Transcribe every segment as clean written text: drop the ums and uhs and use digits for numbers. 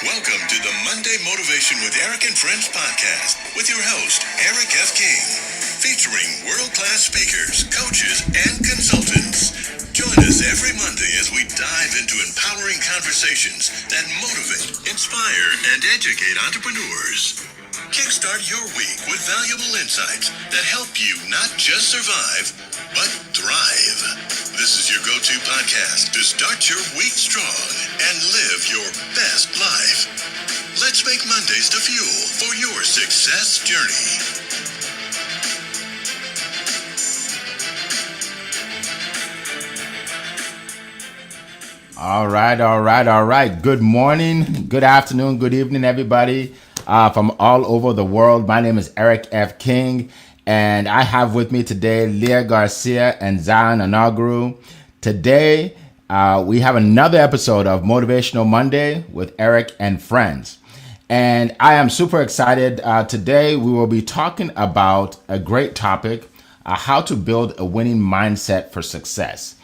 Welcome to the Monday Motivation with Eric and Friends podcast with your host, Eric F. King, featuring world-class speakers, coaches, and consultants. Join us every Monday as we dive into empowering conversations that motivate, inspire, and educate entrepreneurs. Kickstart your week with valuable insights that help you not just survive, but thrive. This is your go-to podcast to start your week strong and live your best life. Let's make Mondays the fuel for your success journey. All right. Good morning, good afternoon, good evening, everybody from all over the world. My name is Eric F. King, and I have with me today Leah Garcia and Zion Anaguru. Today, we have another episode of Motivational Monday with Eric and Friends. And I am super excited. Today, we will be talking about a great topic, how to build a winning mindset for success.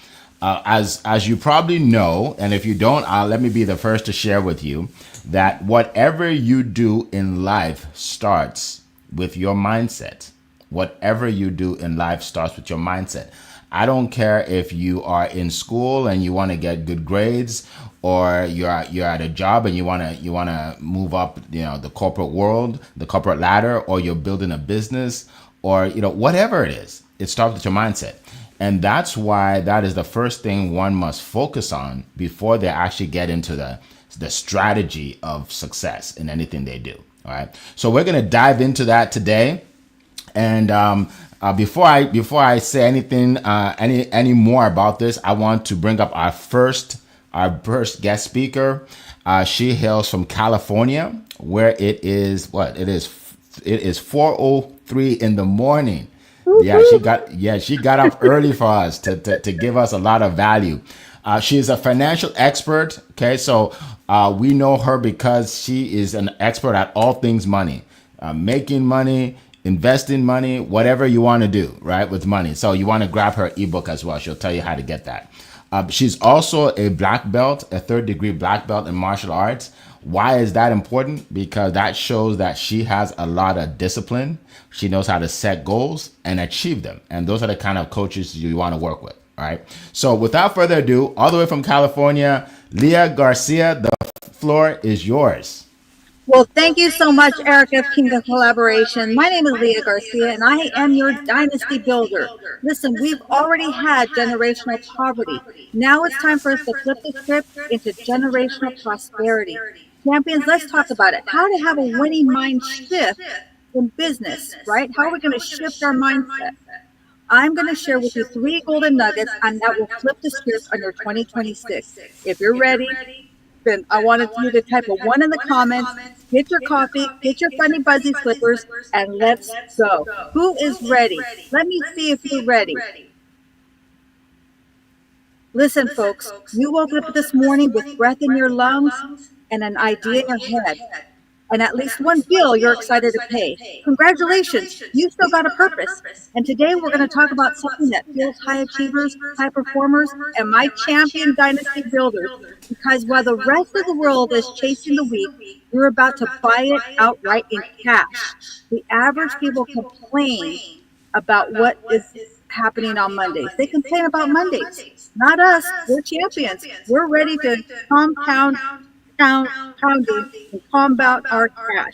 As you probably know, and if you don't, let me be the first to share with you that whatever you do in life starts with your mindset. Whatever you do in life starts with your mindset. I don't care if you are in school and you want to get good grades, or you're at a job and you want to move up, the corporate world, the corporate ladder, or you're building a business, or whatever it is. It starts with your mindset. And that's why that is the first thing one must focus on before they actually get into the strategy of success in anything they do. All right. So we're going to dive into that today. And before I say anything any more about this, I want to bring up our first guest speaker. She hails from California, where it is 4:03 in the morning. She got up early for us to give us a lot of value. She's a financial expert. Okay, so we know her because she is an expert at all things money, making money, investing money, whatever you want to do, right, with money. So you want to grab her ebook as well. She'll tell you how to get that. She's also a black belt, a third-degree black belt in martial arts. Why is that important? Because that shows that she has a lot of discipline. She knows how to set goals and achieve them. And those are the kind of coaches you want to work with. All right. So without further ado, all the way from California, Leah Garcia, the floor is yours. Well, thank you so much, Eric F. King of Collaboration. My name is Leah Garcia, and I am your dynasty builder. Listen, we've already had generational poverty. Now it's time for us to flip the script into generational prosperity. Champions, let's talk about it. How to have a winning mind shift in business, right? How are we going to shift our mindset? I'm going to share with you 3 golden nuggets, and that will flip the script on your 2026. If you're ready, then I wanted you to type a 1 in the comments, get your coffee, get your funny buzzy slippers, and let's go. Who is ready? Let me see if you're ready. Listen, folks, you woke up this morning with breath in your lungs and an idea in your head, and at least one bill you're excited to pay. Congratulations, you still got a purpose. And today we're going to talk about something that fuels high achievers, high performers, and my champion dynasty builders. Because while the rest of the world is chasing the weak, we're about to buy it outright in cash. The average people complain about what is happening on Mondays. They complain about Mondays. Not us. We're champions. We're ready to pounding and combat our cash.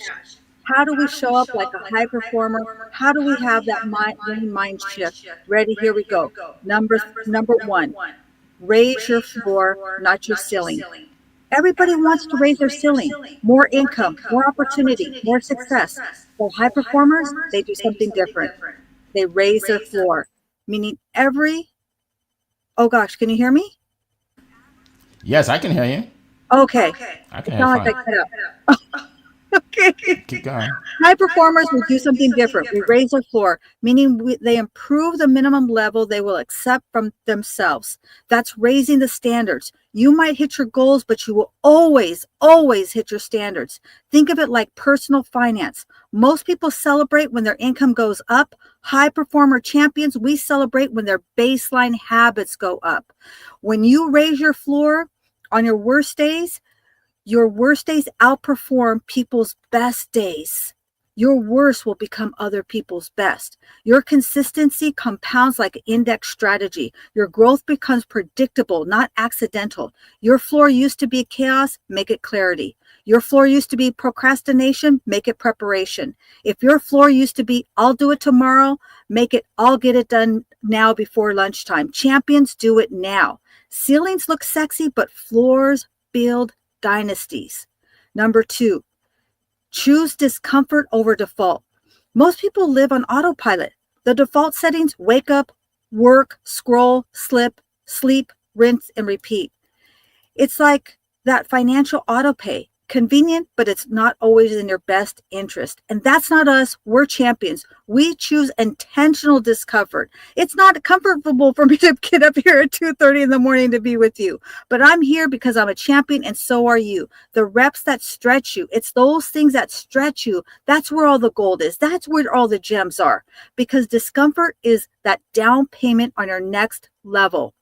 How do we show up like a high performer? How do we have that mind shift? Ready? Here we go. Number 1, raise your floor, not your ceiling. Everybody wants to raise their ceiling. More income, more opportunity, more success. For high performers, they do something different. They raise their floor, meaning oh gosh, can you hear me? Yes, I can hear you. Okay. I can It's hear not you like fine. I cut out. Okay. Keep going. High performers will do something different. We raise their floor, meaning they improve the minimum level they will accept from themselves. That's raising the standards. You might hit your goals, but you will always hit your standards. Think of it like personal finance. Most people celebrate when their income goes up. High performer champions, we celebrate when their baseline habits go up. When you raise your floor on your worst days, Your worst days outperform people's best days. Your worst will become other people's best. Your consistency compounds like index strategy. Your growth becomes predictable, not accidental. Your floor used to be chaos, make it clarity. Your floor used to be procrastination, make it preparation. If your floor used to be I'll do it tomorrow, make it I'll get it done now before lunchtime. Champions do it now. Ceilings look sexy, but floors build dynasties. Number 2, choose discomfort over default. Most people live on autopilot. The default settings: wake up, work, scroll, slip, sleep, rinse, and repeat. It's like that financial autopay. Convenient, but it's not always in your best interest. And that's not us. We're champions. We choose intentional discomfort. It's not comfortable for me to get up here at 2:30 in the morning to be with you, but I'm here because I'm a champion, and so are you. The reps that stretch you, it's those things that stretch you. That's where all the gold is. That's where all the gems are, because discomfort is that down payment on your next level.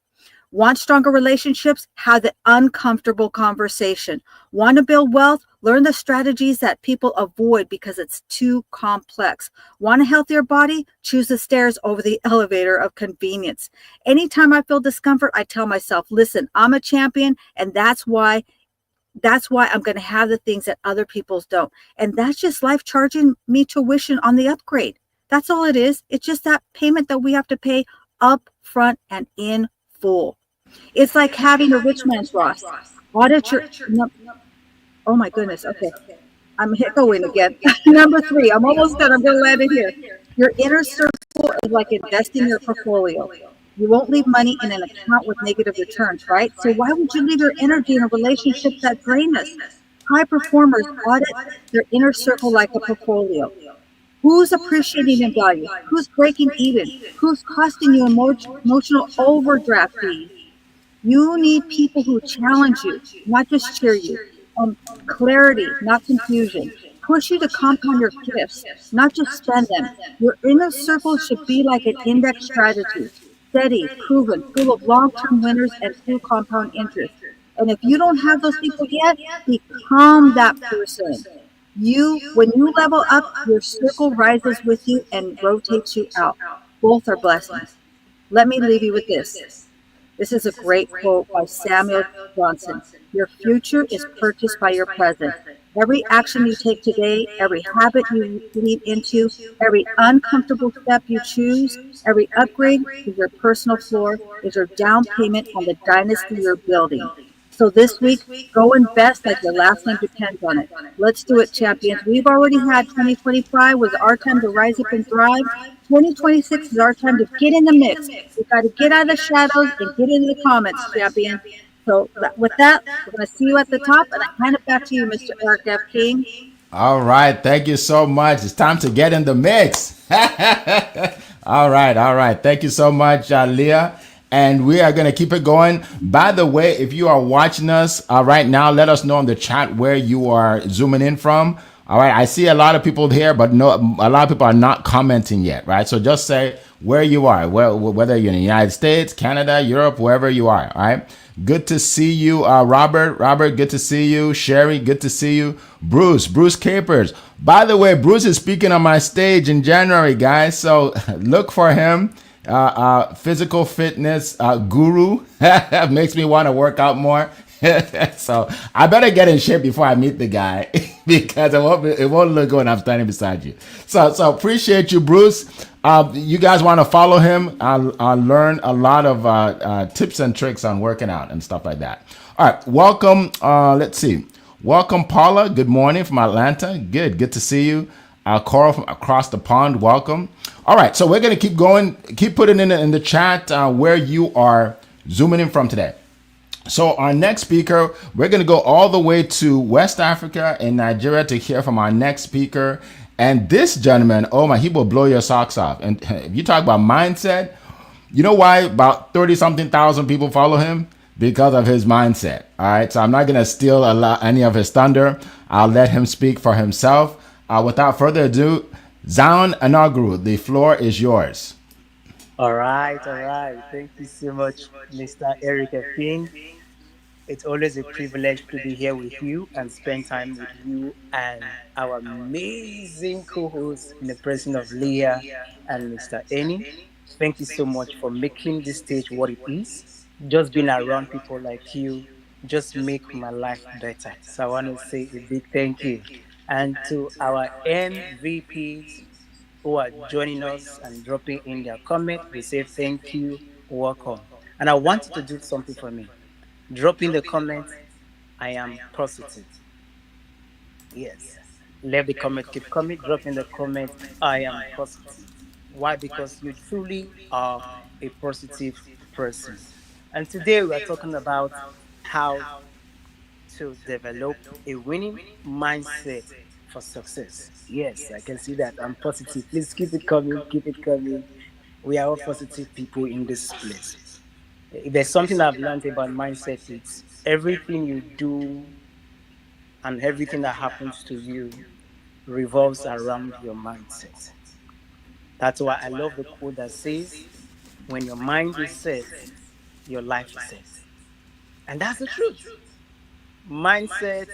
Want stronger relationships? Have the uncomfortable conversation. Want to build wealth? Learn the strategies that people avoid because it's too complex. Want a healthier body? Choose the stairs over the elevator of convenience. Anytime I feel discomfort, I tell myself, listen, I'm a champion, and that's why I'm going to have the things that other people don't. And that's just life charging me tuition on the upgrade. That's all it is. It's just that payment that we have to pay up front and in full. It's like having a rich man's Ross. Audit your, no, oh my goodness, okay. I'm going again. Number 3, I'm almost done. I'm going to land it here. Your inner circle is like investing your portfolio. You won't leave money in an account with negative returns, right? So why would you leave your energy in a relationship that drains us? High performers audit their inner circle like a portfolio. Who's appreciating in value? Who's breaking even? Who's costing you emotional overdraft fees? You need people who challenge you, not just cheer you. And clarity, not confusion. Push you to compound your gifts, not just spend them. Your inner circle should be like an index strategy. Steady, proven, full of long-term winners and true compound interest. And if you don't have those people yet, become that person. When you level up, your circle rises with you and rotates you out. Both are blessings. Let me leave you with this. This is a great quote by Samuel Johnson. Your future is purchased by your present. Every action you take today, every habit you lead into, every uncomfortable step you choose, every upgrade to your personal floor is your down payment on the dynasty you're building. So this week, go invest like your last name depends on it. Let's do it, champions. We've already had 2025 was our time to rise up and thrive. 2026 is our time to get in the mix. We've got to get out of the shadows and get into the comments, champions. So with that, we're going to see you at the top, and I hand it back to you, Mr. Eric F. King. All right. Thank you so much. It's time to get in the mix. All right. Thank you so much, Leah. And we are going to keep it going. By the way, if you are watching us right now, let us know in the chat where you are zooming in from. All right. I see a lot of people here, but no, a lot of people are not commenting yet. Right. So just say where you are, whether you're in the United States, Canada, Europe, wherever you are. All right. Good to see you, Robert. Robert, good to see you. Sherry, good to see you. Bruce Capers. By the way, Bruce is speaking on my stage in January, guys. So look for him. Physical fitness guru. Makes me want to work out more. So I better get in shape before I meet the guy because it won't look good when I'm standing beside you. So appreciate you, Bruce. You guys want to follow him? I'll learn a lot of tips and tricks on working out and stuff like that. All right, welcome. Let's see. Welcome, Paula. Good morning from Atlanta. Good to see you. Coral from across the pond. Welcome. All right, so we're gonna keep going. Keep putting in the chat where you are zooming in from today. So our next speaker, we're going to go all the way to West Africa and Nigeria to hear from our next speaker. And this gentleman, oh my, he will blow your socks off. And if you talk about mindset, you know why about 30-something thousand people follow him? Because of his mindset. All right, so I'm not going to steal any of his thunder. I'll let him speak for himself. Without further ado, Zion Anaguru, the floor is yours. All right. Thank you so much, Mr. Eric F. King. It's always a privilege to be here with you and spend time with you and our amazing co hosts in the person of Leah and Mr. Eni. Thank you so much for making this stage what it is. Just being around people like you just make my life better. So I want to say a big thank you. And to our MVPs who are joining us and dropping in their comment, we say thank you, welcome. And I want you to do something for me. Drop in the comments, I am positive. Yes. Leave the comment, keep coming, drop in the comment, I am positive. Why? Because you truly are a positive person. And today we are talking about how to develop a winning mindset for success. Yes, I can see that. I'm positive. Please keep it coming, keep it coming. We are all positive people in this place. If there's something I've learned about mindset, it's everything you do and everything that happens to you revolves around your mindset. That's why I love the quote that says, when your mind is set, your life is set. And that's the truth. Mindset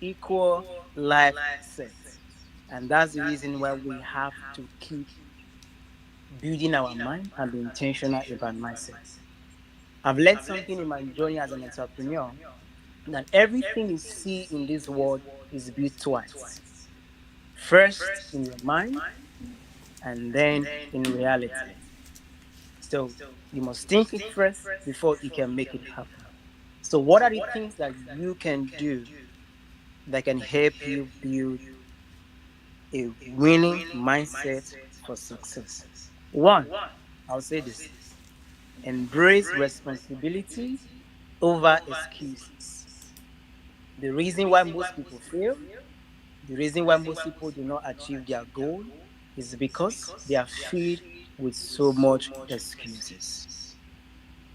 equal life set. And that's the reason why we have to keep building our mind and be intentional about mindset. I've learned something in my journey as an entrepreneur that everything you see in this world is built twice. First in your mind and then in reality. So you must think it first before you can make it happen. So what are the things that you can do that can help you build a winning mindset for success? One, I'll say this: embrace responsibility over excuses. The reason why most people fail, the reason why most people do not achieve their goal is because they are filled with so much excuses.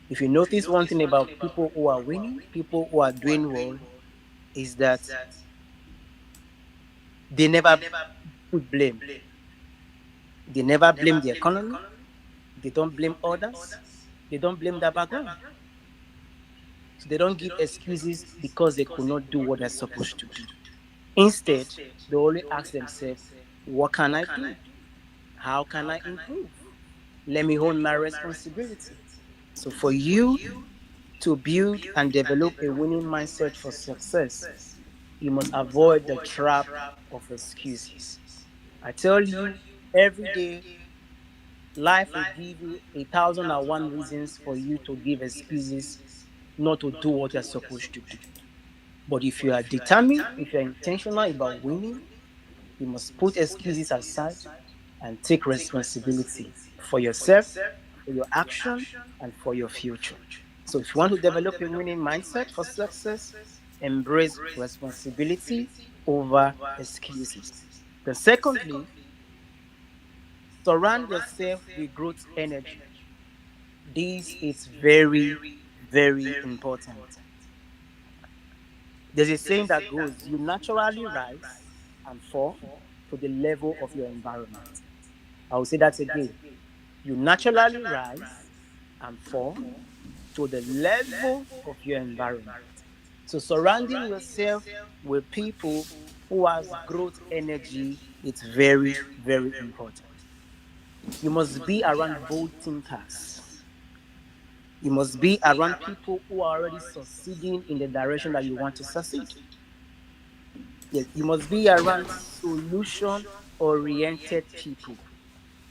If you notice one thing about people who are winning, people who are doing well, is that they never put blame. They never blame the economy. They don't blame others. They don't blame their background. So they don't give excuses because they could not do what they're supposed to do. Instead, they only ask themselves, what can I do? How can I improve? Let me own my responsibility. So, for you to build and develop a winning mindset for success, you must avoid the trap of excuses. I tell you, every day, life will give you 1,001 reasons for you to give excuses not to do what you're supposed to do. But if you are determined, if you're intentional about winning, you must put excuses aside and take responsibility for yourself, for your action, and for your future. So, if you want to develop a winning mindset for success, embrace responsibility over excuses. Then, secondly, surround yourself with growth energy. This is very, very important. There's a saying that goes, you naturally rise and fall to the level of your environment. I will say that again. You naturally rise and fall to the level of your environment. So surrounding yourself with people who has growth energy is very, very important. You must be around bold thinkers. You must be around people who are already succeeding in the direction that you want to succeed. Yes, you must be around solution oriented people.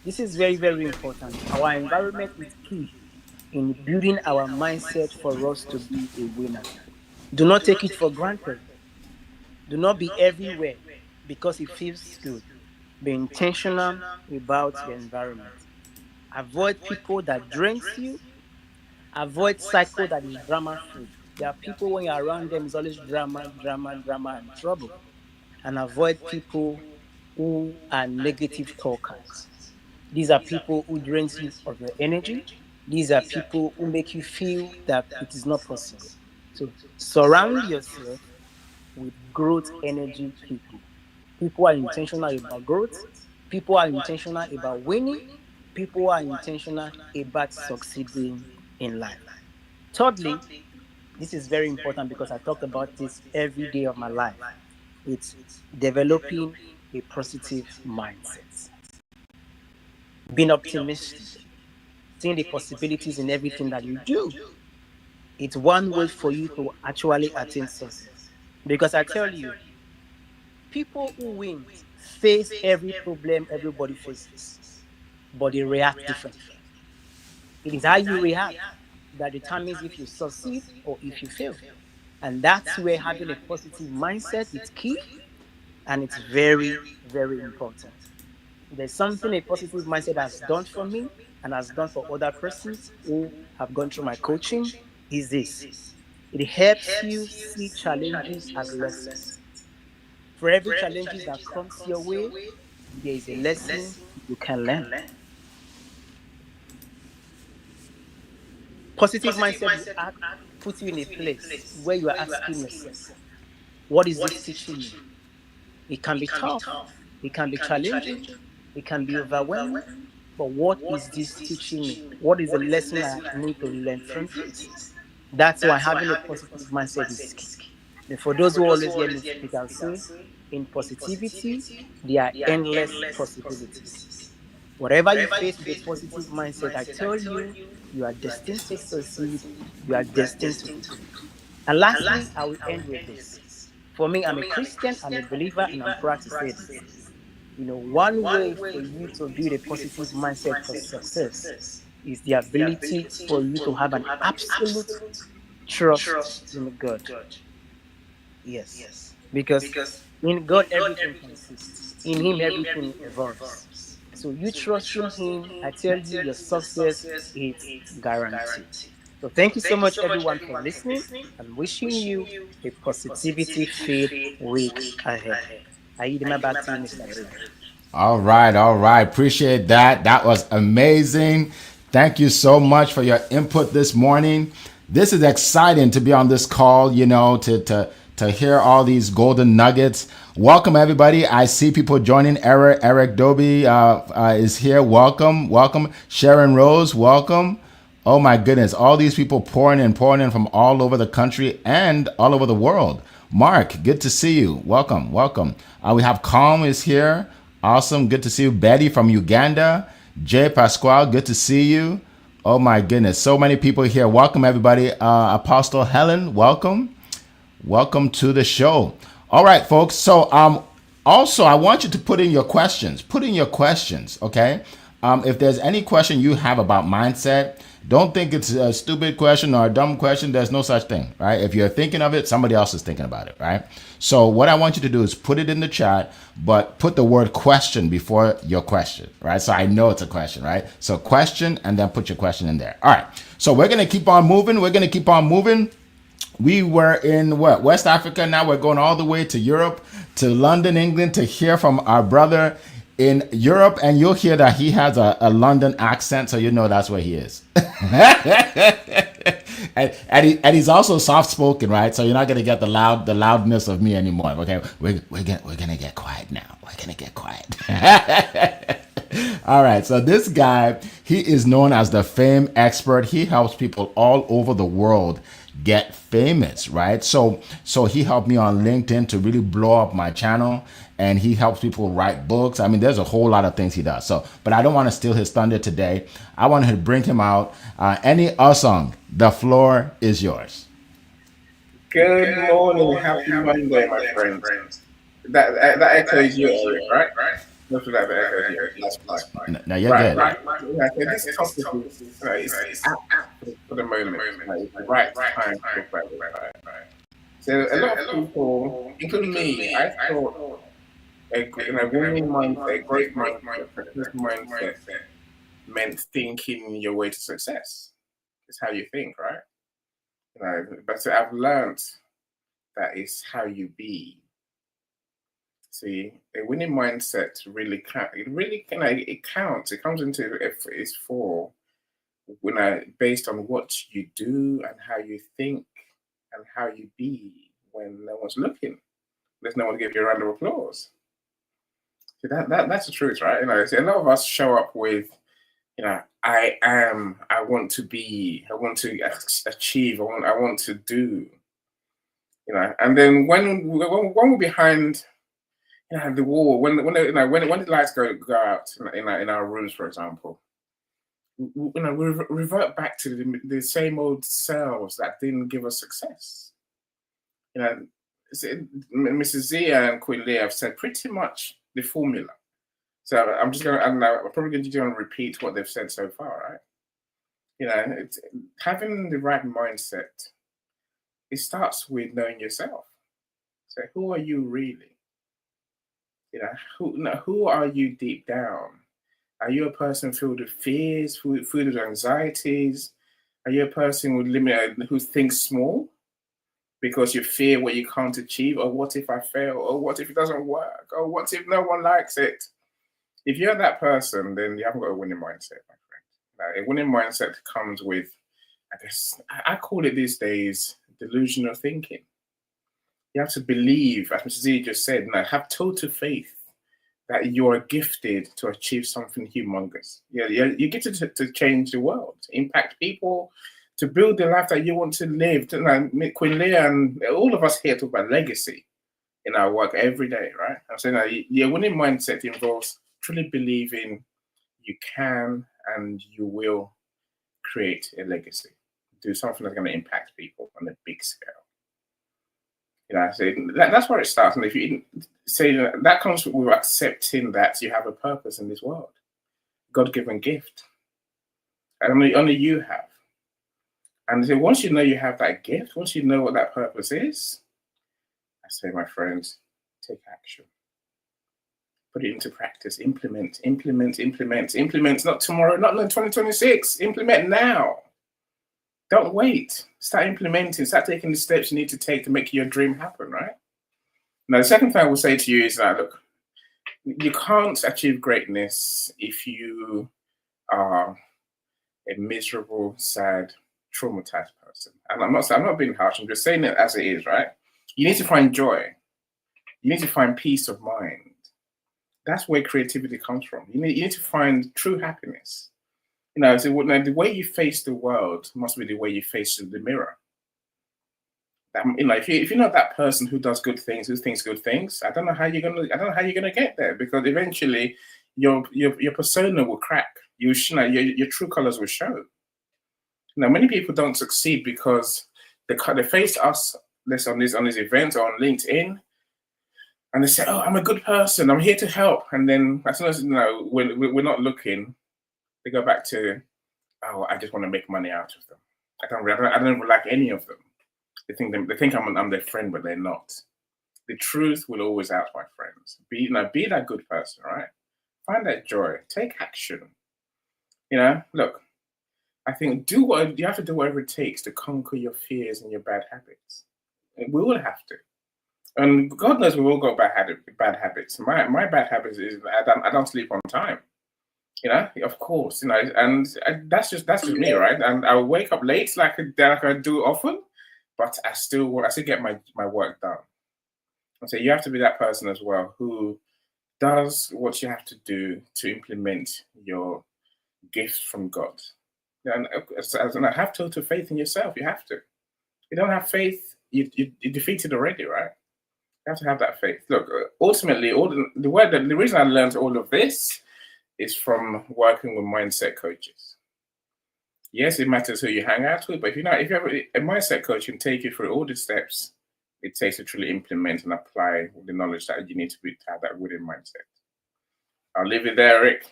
This is very, very important. Our environment is key in building our mindset for us to be a winner. Do not take it for granted. Do not be everywhere because it feels good. Be intentional about your environment. Avoid people that drains you. Avoid cycle that is drama free. There are people when you're around them, it's always drama, drama, drama, and trouble. And avoid people who are negative talkers. These are people who drains you of your energy. These are people who make you feel that it is not possible. So surround yourself with growth energy people. People are intentional about growth. People are intentional about winning. People are intentional about succeeding in life. Thirdly, This is very important because I talk about this every day of my life. It's developing a positive mindset, being optimistic, seeing the possibilities in everything that you do. It's one way for you to actually attain success. Because I tell you, people who win face every problem everybody faces, but they react differently. It is how you react that determines if you succeed or if you fail. And that's where having a positive mindset is key, and it's very, very important. There's something a positive mindset has done for me and has done for other persons who have gone through my coaching is this. It helps you see challenges as lessons. For every challenges that comes your way, there is a lesson you can learn. Positive mindset will put you in a place where you are asking yourself, what is this teaching me? It can be tough, it can be challenging, it can be overwhelming, but what is this teaching me? What is the lesson I need to learn from this? That's why having a positive mindset is key. And for those who always hear me speak, I'll say, in positivity, there are endless possibilities. Whatever you face with a positive mindset, I tell you, you are destined to succeed, you are destined to do. And lastly, I will end with this. For me, I'm a Christian, I'm a believer, and I'm proud to say this. One way for you to build a positive mindset for success is the ability for you to have an absolute trust in God. Yes. Because in God, everything consists, in Him, everything evolves. So you trusting Him, I tell you, your success is guaranteed. So thank you so much, everyone, for listening, and wishing you a positivity-filled week ahead. I yield my back to you, Mr. Ray. All right, all right. Appreciate that. That was amazing. Thank you so much for your input this morning. This is exciting to be on this call, to hear all these golden nuggets. Welcome, everybody. I see people joining. Eric Doby is here. Welcome, welcome. Sharon Rose, welcome. Oh my goodness, all these people pouring in from all over the country and all over the world. Mark, good to see you. Welcome, welcome. We have Calm is here. Awesome, good to see you. Betty from Uganda. Jay Pasquale, good to see you. Oh my goodness, so many people here. Welcome, everybody. Apostle Helen, welcome. Welcome to the show. All right, folks. So also, I want you to put in your questions. Put in your questions, okay? If there's any question you have about mindset, don't think it's a stupid question or a dumb question. There's no such thing, right? If you're thinking of it, somebody else is thinking about it, right? So what I want you to do is put it in the chat, but put the word question before your question, right? So I know it's a question, right? So question, and then put your question in there. All right. So we're going to keep on moving. We were in West Africa. Now we're going all the way to Europe, to London, England, to hear from our brother in Europe. And you'll hear that he has a London accent, so you know that's where he is. and he's also soft spoken, right? So you're not gonna get the loudness of me anymore. Okay, we're gonna get quiet now. We're gonna get quiet. All right, so this guy, he is known as the fame expert. He helps people all over the world get famous, right? So he helped me on LinkedIn to really blow up my channel, and he helps people write books. I mean, there's a whole lot of things he does. But I don't want to steal his thunder today. I wanted to bring him out. Any Usong, the floor is yours. Good morning, happy Monday, my friends. That echoes you, Eric, right? Most of that echoes you. That's fine. No, you're good. Right. Yeah, so this topic is apt for the moment. It's the right time to talk about it. Right. So a lot of people, including me, I thought a winning mindset, a great mindset, a success mindset meant thinking your way to success. It's how you think, right? But I've learned that is how you be. See, a winning mindset really counts. It counts. It comes into it's for based on what you do and how you think and how you be when no one's looking. There's no one to give you a round of applause. See, that's the truth, right? See, a lot of us show up with I want to be, I want to achieve, I want to do, and then when we're behind, the wall, when the lights go out in our rooms, for example, we revert back to the same old selves that didn't give us success. Mrs. Zia and Queen Leah have said pretty much the formula. So I'm probably going to repeat what they've said so far, right? It's having the right mindset. It starts with knowing yourself. So who are you really? Who are you deep down? Are you a person filled with fears, filled with anxieties? Are you a person who thinks small because you fear what you can't achieve? Or what if I fail? Or what if it doesn't work? Or what if no one likes it? If you're that person, then you haven't got a winning mindset, my friend. A winning mindset comes with, I guess, I call it these days, delusional thinking. You have to believe, as Mr. Z just said, have total faith that you are gifted to achieve something humongous. You get to change the world, to impact people, to build the life that you want to live. Queen Leah and all of us here talk about legacy in our work every day, right? I'm saying your winning mindset involves truly believing you can and you will create a legacy, do something that's going to impact people on a big scale. So that's where it starts. And if you say that comes with accepting that you have a purpose in this world, God-given gift, and only you have. And so once you know you have that gift, once you know what that purpose is, I say, my friends, take action. Put it into practice. Implement. Not tomorrow, not in 2026. Implement now. Don't wait. Start implementing. Start taking the steps you need to take to make your dream happen, right? Now, the second thing I will say to you is that, look, you can't achieve greatness if you are a miserable, sad, traumatized person. And I'm not being harsh. I'm just saying it as it is, right? You need to find joy. You need to find peace of mind. That's where creativity comes from. You need to find true happiness. So the way you face the world must be the way you face the mirror. If you're not that person who does good things, who thinks good things, I don't know how you're gonna get there, because eventually your persona will crack. Your true colors will show. Many people don't succeed because they face us on these events or on LinkedIn, and they say, "Oh, I'm a good person. I'm here to help." And then as soon as we're not looking, they go back to, "Oh, I just want to make money out of them. I don't like any of them." They think I'm their friend, but they're not. The truth will always out, my friends. Be that good person, right? Find that joy. Take action. Look, I think you have to do whatever it takes to conquer your fears and your bad habits. We will have to. And God knows we all got bad habits. My bad habit is I don't sleep on time. Of course. And that's just me, right? And I wake up late like I do often, but I still get my work done. And so you have to be that person as well who does what you have to do to implement your gifts from God. And have total faith in yourself. You have to. If you don't have faith, you're defeated already, right? You have to have that faith. Look, ultimately, the reason I learned all of this is from working with mindset coaches. Yes, it matters who you hang out with, but if you have a mindset coach can take you through all the steps it takes to truly implement and apply the knowledge that you need to have that winning mindset. I'll leave it there, Eric.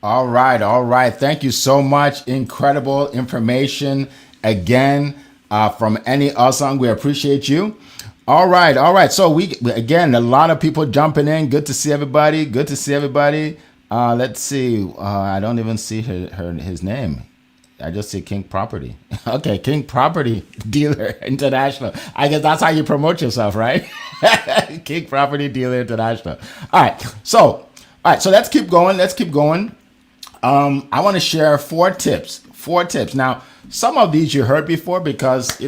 All right. Thank you so much. Incredible information again from Eni Osang. We appreciate you. All right. So again, a lot of people jumping in. Good to see everybody. Let's see. I don't even see his name. I just see King Property. Okay, King Property Dealer International. I guess that's how you promote yourself, right? King Property Dealer International. All right. So let's keep going. I want to share four tips. Now, some of these you heard before because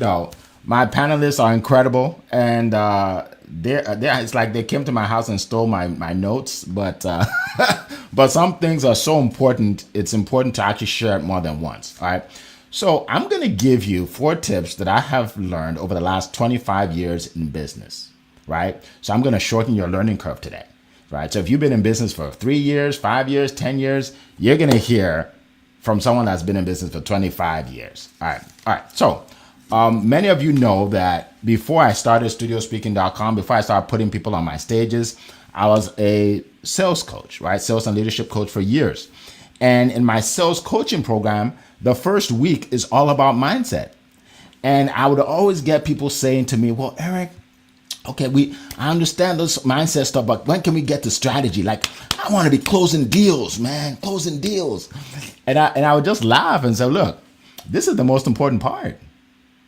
my panelists are incredible, and it's like they came to my house and stole my notes, but but some things are so important. It's important to actually share it more than once. All right. So I'm going to give you 4 tips that I have learned over the last 25 years in business. Right. So I'm going to shorten your learning curve today. Right. So if you've been in business for 3 years, 5 years, 10 years, you're going to hear from someone that's been in business for 25 years. All right. All right. So many of you know that before I started studiospeaking.com, before I started putting people on my stages, I was a sales coach, right? Sales and leadership coach for years. And in my sales coaching program, the first week is all about mindset. And I would always get people saying to me, well, Eric, okay, I understand this mindset stuff, but when can we get to strategy? Like, I want to be closing deals, man, closing deals. And I would just laugh and say, look, this is the most important part.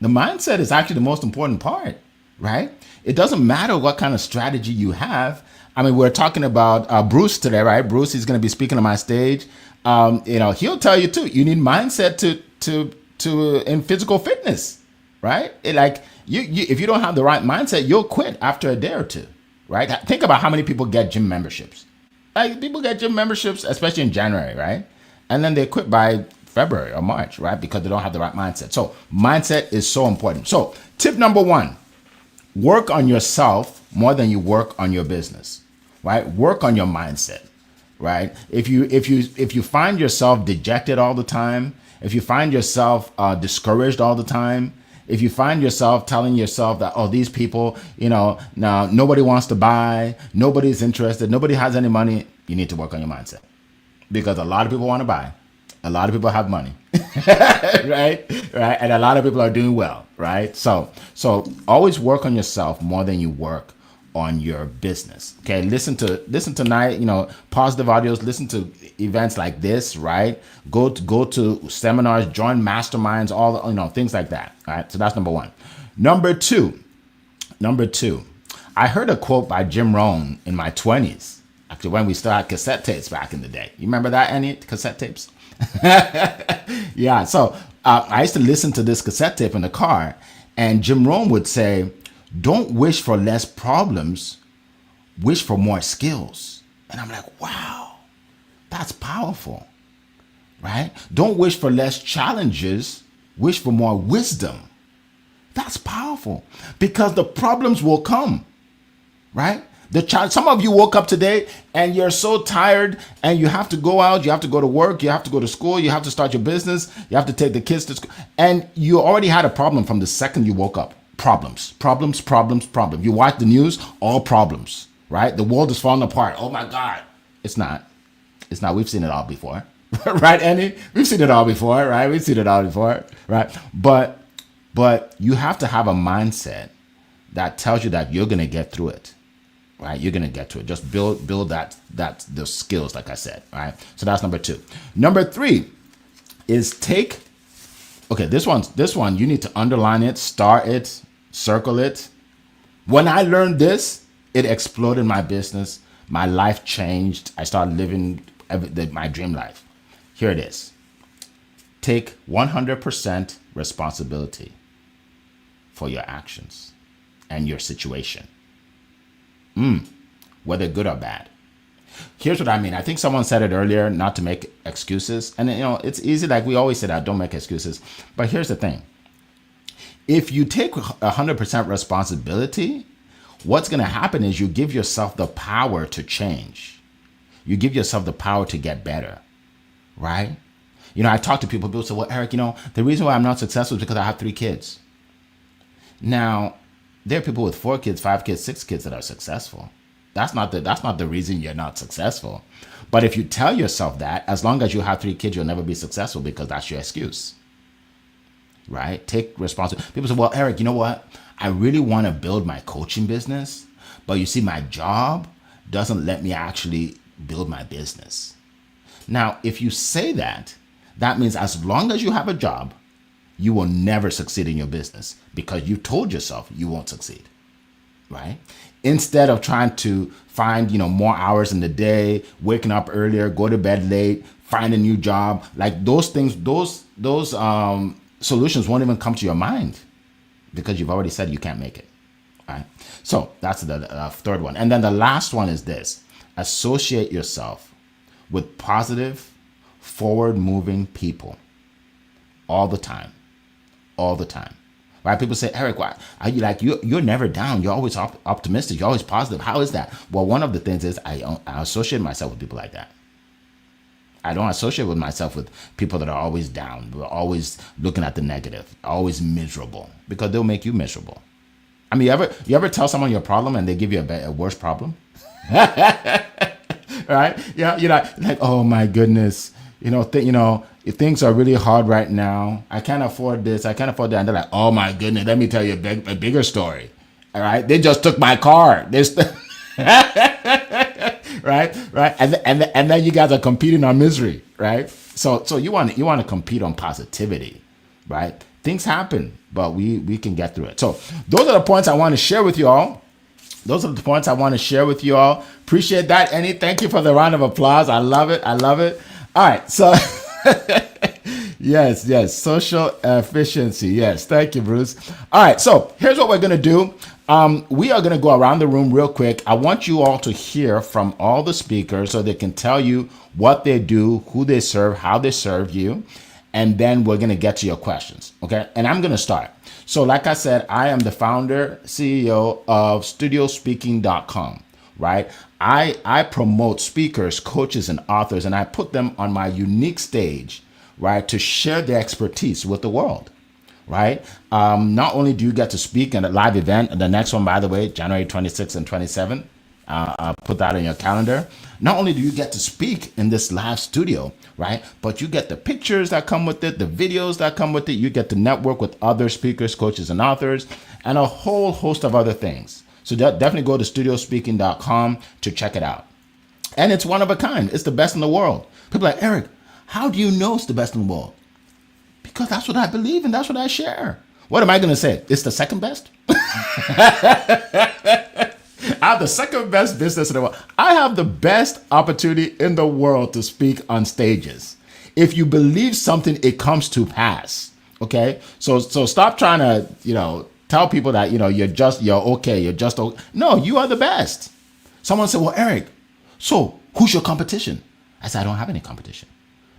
The mindset is actually the most important part, right? It doesn't matter what kind of strategy you have. I mean, we're talking about Bruce today, right? Bruce is going to be speaking on my stage. He'll tell you too. You need mindset to in physical fitness, right? If you don't have the right mindset, you'll quit after a day or two, right? Think about how many people get gym memberships. Like, people get gym memberships, especially in January, right? And then they quit by February or March, right? Because they don't have the right mindset. So mindset is so important. So tip number 1, work on yourself more than you work on your business, right? Work on your mindset, right? If you find yourself dejected all the time, if you find yourself discouraged all the time, if you find yourself telling yourself that, oh, these people, now nobody wants to buy, nobody's interested, nobody has any money, you need to work on your mindset, because a lot of people want to buy. A lot of people have money, right? And a lot of people are doing well, right? So always work on yourself more than you work on your business. Okay, listen tonight, pause the videos, listen to events like this, right? Go to seminars, join masterminds, all things like that. All right. So that's number 1. Number two, I heard a quote by Jim Rohn in my 20s. Actually, when we still had cassette tapes back in the day. You remember that, any cassette tapes? Yeah. So I used to listen to this cassette tape in the car, and Jim Rohn would say, don't wish for less problems, wish for more skills. And I'm like, wow, that's powerful, right? Don't wish for less challenges, wish for more wisdom. That's powerful, because the problems will come, right? Some of you woke up today and you're so tired and you have to go out, you have to go to work, you have to go to school, you have to start your business, you have to take the kids to school, and you already had a problem from the second you woke up. Problems. You watch the news, all problems, right? The world is falling apart. Oh my God. It's not. We've seen it all before, right, Annie? We've seen it all before, right? Right? But you have to have a mindset that tells you that you're going to get through it. Right, you're gonna get to it. Just build those skills, like I said. Right, so that's number 2. Number 3 is this one you need to underline it, star it, circle it. When I learned this, it exploded my business. My life changed. I started living my dream life. Here it is. Take 100% responsibility for your actions and your situation. Whether good or bad. Here's what I mean. I think someone said it earlier, not to make excuses. And it's easy, like we always say that, don't make excuses. But here's the thing. If you take 100% responsibility, what's going to happen is you give yourself the power to change. You give yourself the power to get better, right? I talk to people say, well, Eric, the reason why I'm not successful is because I have 3 kids. Now, there are people with 4 kids, 5 kids, 6 kids that are successful. That's not the reason you're not successful. But if you tell yourself that, as long as you have 3 kids, you'll never be successful, because that's your excuse. Right? Take responsibility. People say, well, Eric, you know what? I really want to build my coaching business, but you see, my job doesn't let me actually build my business. Now, if you say that, that means as long as you have a job, you will never succeed in your business, because you told yourself you won't succeed, right? Instead of trying to find, more hours in the day, waking up earlier, go to bed late, find a new job, like those things, those solutions won't even come to your mind, because you've already said you can't make it, right? So that's the third one. And then the last one is this: associate yourself with positive, forward moving people all the time. All the time. Right? People say, Eric, why are you like you're never down? You're always optimistic. You're always positive. How is that? Well, one of the things is I associate myself with people like that. I don't associate with myself with people that are always down, who are always looking at the negative, always miserable, because they'll make you miserable. I mean, you ever tell someone your problem and they give you a worse problem? Right? Yeah, you're like, oh my goodness, if things are really hard right now. I can't afford this. I can't afford that. And they're like, oh my goodness, let me tell you a bigger story. All right, they just took my car. Right, and then you guys are competing on misery, right? So you want to compete on positivity, right? Things happen, but we can get through it. So those are the points I want to share with you all. Appreciate that, Annie. Thank you for the round of applause. I love it. All right, so yes, social efficiency. Yes, thank you, Bruce. All right, so here's what we're gonna do. We are going to go around the room real quick. I want you all to hear from all the speakers so they can tell you what they do, who they serve, how they serve you. And then we're going to get to your questions. Okay. And I'm going to start. So like I said, I am the founder, CEO of studiospeaking.com, right? I promote speakers, coaches, and authors, and I put them on my unique stage, right, to share their expertise with the world. Right? Not only do you get to speak in a live event, the next one, by the way, January 26th and 27th, put that on your calendar. Not only do you get to speak in this live studio, right, but you get the pictures that come with it, the videos that come with it. You get to network with other speakers, coaches, and authors, and a whole host of other things. So definitely go to studiospeaking.com to check it out. And it's one of a kind. It's the best in the world. People are like, Eric, how do you know it's the best in the world? Because that's what I believe and that's what I share. What am I going to say? It's the second best? I have the second best business in the world. I have the best opportunity in the world to speak on stages. If you believe something, it comes to pass. Okay? So stop trying to, tell people that, you're okay. No, you are the best. Someone said, well, Eric, so who's your competition? I said, I don't have any competition.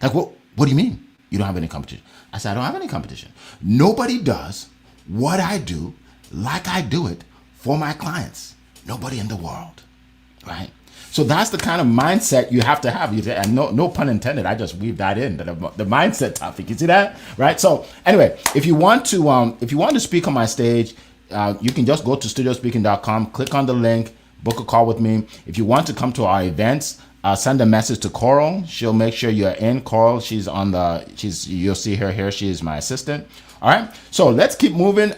Like, what do you mean? You don't have any competition? I said, I don't have any competition. Nobody does what I do like I do it for my clients. Nobody in the world, right? So that's the kind of mindset you have to have. And no pun intended. I just weave that in, the mindset topic. You see that, right? So anyway, if you want to speak on my stage, you can just go to studiospeaking.com, click on the link, book a call with me. If you want to come to our events, send a message to Coral. She'll make sure you're in. Coral, you'll see her here. She is my assistant. All right. So let's keep moving.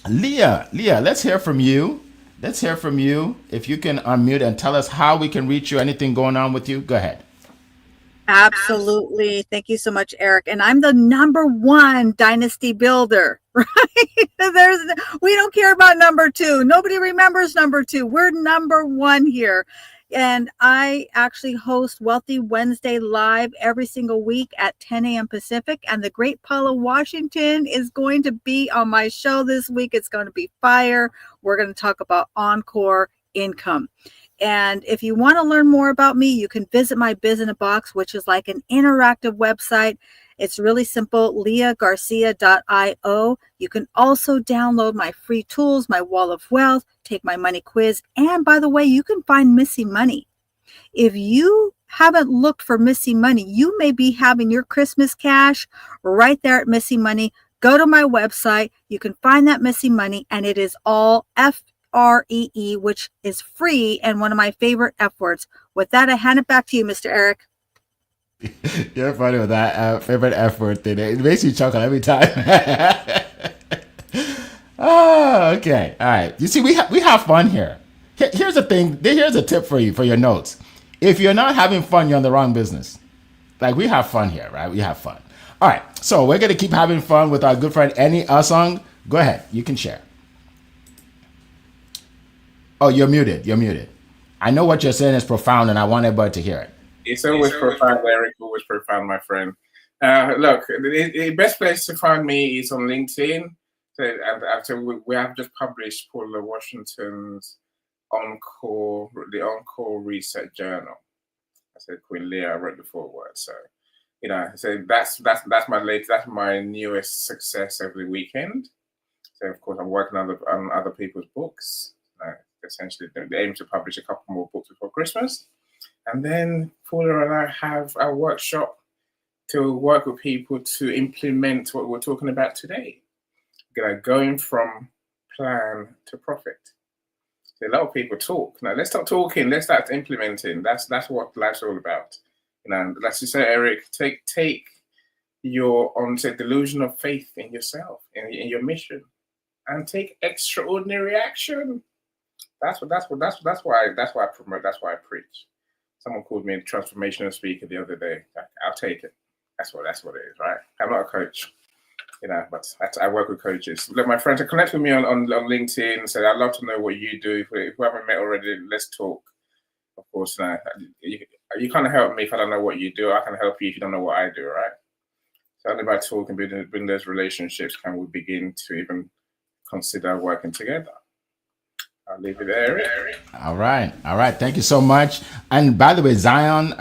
Leah, let's hear from you. If you can unmute and tell us how we can reach you, anything going on with you, go ahead. Absolutely. Thank you so much, Eric. And I'm the number one dynasty builder, right? We don't care about number two. Nobody remembers number two. We're number one here. And I actually host Wealthy Wednesday live every single week at 10 a.m. Pacific. And the great Paula Washington is going to be on my show this week. It's going to be fire. We're going to talk about Encore income. And if you want to learn more about me, you can visit my Biz in a Box, which is like an interactive website. It's really simple, leahgarcia.io. You can also download my free tools, my Wall of Wealth, take my money quiz. And by the way, you can find missing money. If you haven't looked for missing money, you may be having your Christmas cash right there at Missing Money. Go to my website. You can find that missing money, and it is all FREE, which is free and one of my favorite F words. With that, I hand it back to you, Mr. Eric. You're funny with that favorite F word thing. It makes you chuckle every time. Oh, okay. All right. You see, we have fun here. Here's the thing. Here's a tip for you, for your notes. If you're not having fun, you're in the wrong business. Like, we have fun here, right? We have fun. All right. So we're going to keep having fun with our good friend, Annie Asong. Go ahead. You can share. Oh, you're muted. I know what you're saying is profound, and I want everybody to hear it. It's always profound, Eric. Always profound, my friend. Look, the best place to find me is on LinkedIn. So we have just published Paula Washington's the Encore Research Journal. I said Queen Leah, I wrote the foreword. So, so that's my newest success over the weekend. So of course I'm working on other people's books. Essentially, the aim to publish a couple more books before Christmas, and then Paula and I have a workshop to work with people to implement what we're talking about today. Going from plan to profit. So a lot of people talk. Now let's stop talking. Let's start implementing. That's what life's all about. Like you say, Eric, take your delusion of faith in yourself, in your mission, and take extraordinary action. That's why I promote. That's why I preach. Someone called me a transformational speaker the other day. I'll take it. That's what it is, right? I'm not a coach, but I work with coaches. Look, my friends, connect with me on LinkedIn. Say, I'd love to know what you do. If we haven't met already, let's talk. Of course, you can't help me if I don't know what you do. I can help you if you don't know what I do, right? So only by talking, building those relationships can we begin to even consider working together. I'll leave it there. All right. Thank you so much. And by the way, Zion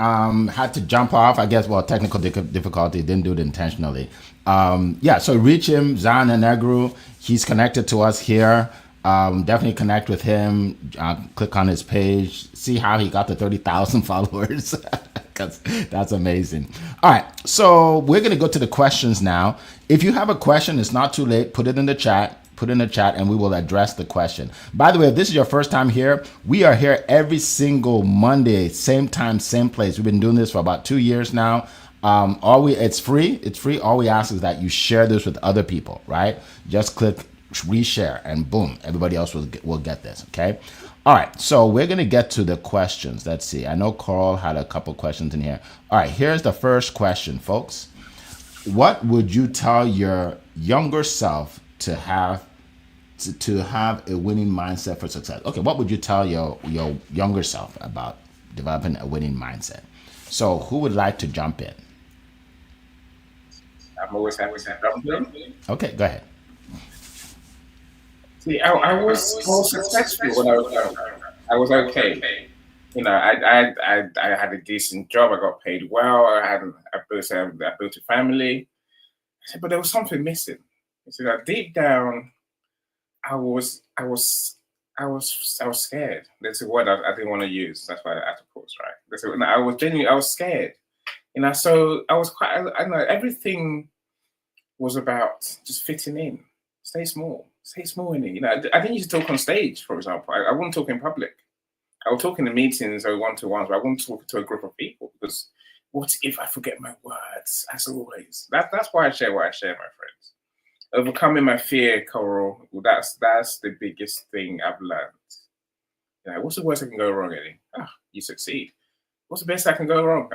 had to jump off. I guess, technical difficulty. Didn't do it intentionally. So reach him, Zion Enegru. He's connected to us here. Definitely connect with him. Click on his page. See how he got the 30,000 followers. That's amazing. All right. So we're going to go to the questions now. If you have a question, it's not too late. Put it in the chat. And we will address the question. By the way, if this is your first time here, we are here every single Monday, same time, same place. We've been doing this for about 2 years now. It's free. All we ask is that you share this with other people, right? Just click reshare and boom, everybody else will get this. Okay. All right. So we're going to get to the questions. Let's see. I know Carl had a couple questions in here. All right. Here's the first question, folks. What would you tell your younger self to have a winning mindset for success? Okay, what would you tell your younger self about developing a winning mindset? So who would like to jump in? I'm always happy to jump in. Okay, go ahead. See, I was successful when I was young. I was okay. I had a decent job. I got paid well. I built a family. But there was something missing. So that deep down, I was scared. That's a word I didn't want to use. That's why I had to pause, right? I was scared. So I was I know everything was about just fitting in. Stay small in it. I didn't used to talk on stage, for example. I wouldn't talk in public. I would talk in the meetings or one-to-ones, but I wouldn't talk to a group of people because what if I forget my words? As always. That's why I share what I share, my friends. Overcoming my fear, Coral, that's the biggest thing I've learned. What's the worst that can go wrong, Eddie? You succeed. What's the best that can go wrong?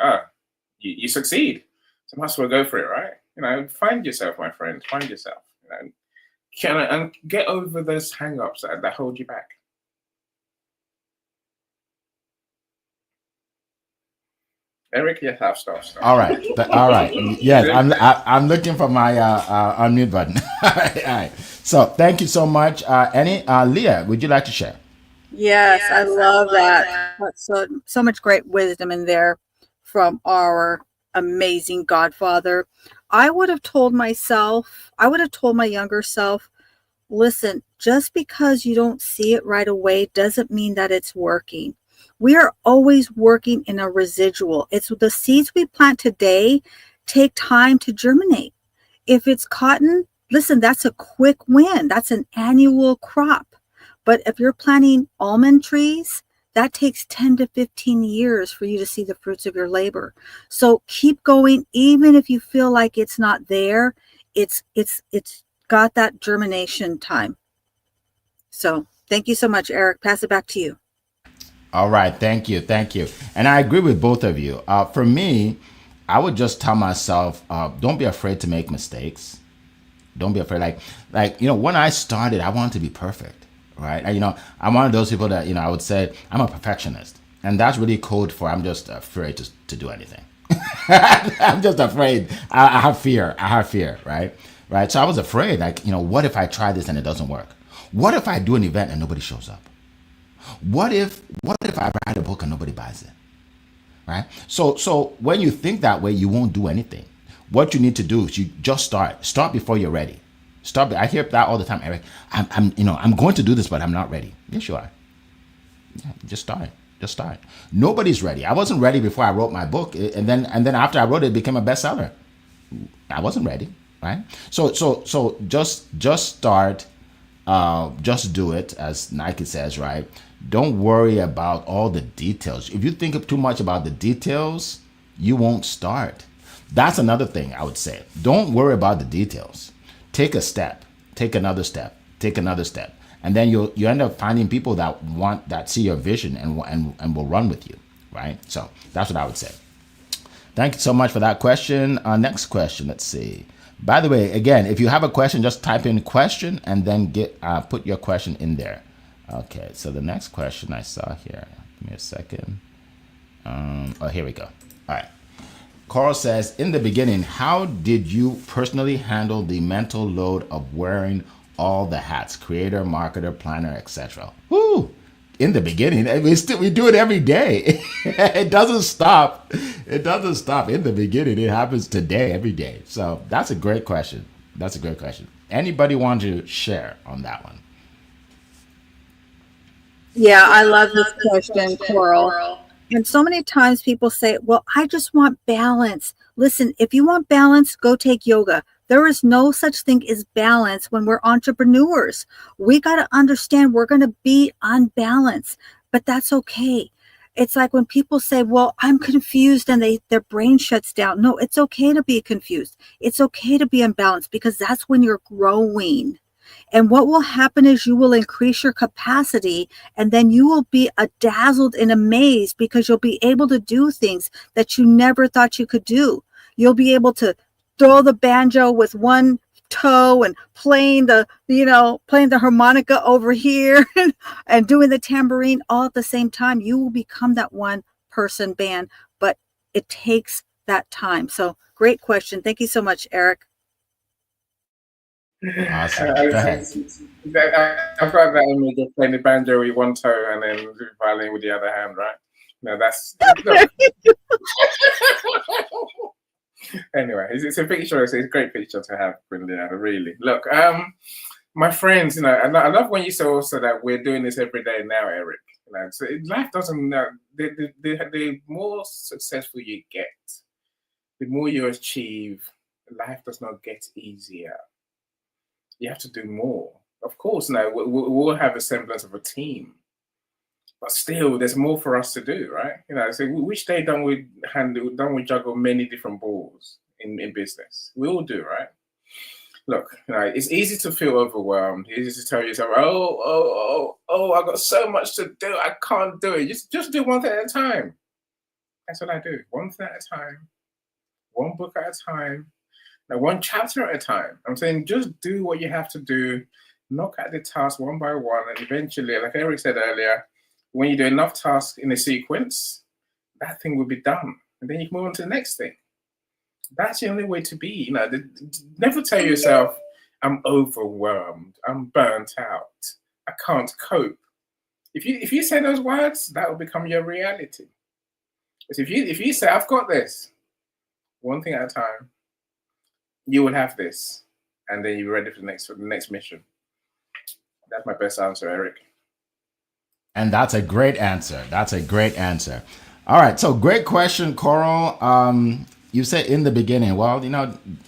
You succeed. So might as well go for it, right? Find yourself, my friend. Find yourself. And get over those hang-ups that hold you back. Eric, yes, I'll start. All right. Yes, I'm looking for my unmute button. All right. So thank you so much. Leah, would you like to share? Yes, I love that. So much great wisdom in there from our amazing Godfather. I would have told my younger self, listen, just because you don't see it right away doesn't mean that it's working. We are always working in a residual. It's the seeds we plant today take time to germinate. If it's cotton, listen, that's a quick win. That's an annual crop. But if you're planting almond trees, that takes 10 to 15 years for you to see the fruits of your labor. So keep going, even if you feel like it's not there. It's got that germination time. So thank you so much, Eric. Pass it back to you. All right. Thank you. And I agree with both of you. For me, I would just tell myself, don't be afraid to make mistakes. Don't be afraid. Like when I started, I wanted to be perfect, right? I'm one of those people that, I would say I'm a perfectionist. And that's really code for I'm just afraid to do anything. I'm just afraid. I have fear, right? right? So I was afraid, like, what if I try this and it doesn't work? What if I do an event and nobody shows up? What if I write a book and nobody buys it? Right? So when you think that way, you won't do anything. What you need to do is you just start. Start before you're ready. Start. I hear that all the time, Eric. I'm going to do this, but I'm not ready. Yes, you are. Yeah, just start. Just start. Nobody's ready. I wasn't ready before I wrote my book, and then after I wrote it, it became a bestseller. I wasn't ready, right? So just start. Just do it, as Nike says, right? Don't worry about all the details. If you think too much about the details, you won't start. That's another thing I would say. Don't worry about the details. Take a step, take another step, take another step, and then you end up finding people that see your vision and will run with you, right? So that's what I would say. Thank you so much for that question. Next question, let's see. By the way, again, if you have a question, just type in question and then put your question in there. Okay, so the next question I saw here. Give me a second. Here we go. All right. Coral says, in the beginning, how did you personally handle the mental load of wearing all the hats? Creator, marketer, planner, etc. Woo! In the beginning, we do it every day. It doesn't stop. It doesn't stop. In the beginning, it happens today, every day. So that's a great question. That's a great question. Anybody want to share on that one? Yeah, I love this question, Coral. And so many times people say, well, I just want balance. Listen, if you want balance, go take yoga. There is no such thing as balance when we're entrepreneurs. We got to understand we're going to be unbalanced, but that's okay. It's like when people say, well, I'm confused and their brain shuts down. No, it's okay to be confused. It's okay to be unbalanced because that's when you're growing. And what will happen is you will increase your capacity and then you will be dazzled and amazed because you'll be able to do things that you never thought you could do. You'll be able to throw the banjo with one toe and playing the harmonica over here and doing the tambourine all at the same time. You will become that one person band, but it takes that time. So great question. Thank you so much, Eric. Awesome. Go ahead. I've got that image of playing the banjo with one toe and then the violin with the other hand, right? No, that's anyway. It's a picture. It's a great picture to have, Brindia. Really. Look, my friends, I love when you say also that we're doing this every day now, Eric. So life doesn't. The more successful you get, the more you achieve. Life does not get easier. You have to do more. Of course, now we'll have a semblance of a team, but still, there's more for us to do, right? So which day don't we juggle many different balls in business? We all do, right? Look, it's easy to feel overwhelmed. It's easy to tell yourself, oh, I've got so much to do, I can't do it. Just do one thing at a time. That's what I do. One thing at a time, one book at a time. Now, one chapter at a time. I'm saying just do what you have to do, knock out the task one by one, and eventually, like Eric said earlier, when you do enough tasks in a sequence, that thing will be done. And then you can move on to the next thing. That's the only way to be. Never tell yourself, I'm overwhelmed, I'm burnt out, I can't cope. If you say those words, that will become your reality. But if you say, I've got this, one thing at a time, you will have this, and then you're ready for the next mission. That's my best answer, Eric. And that's a great answer. That's a great answer. All right, so great question, Coral. You said in the beginning. Well,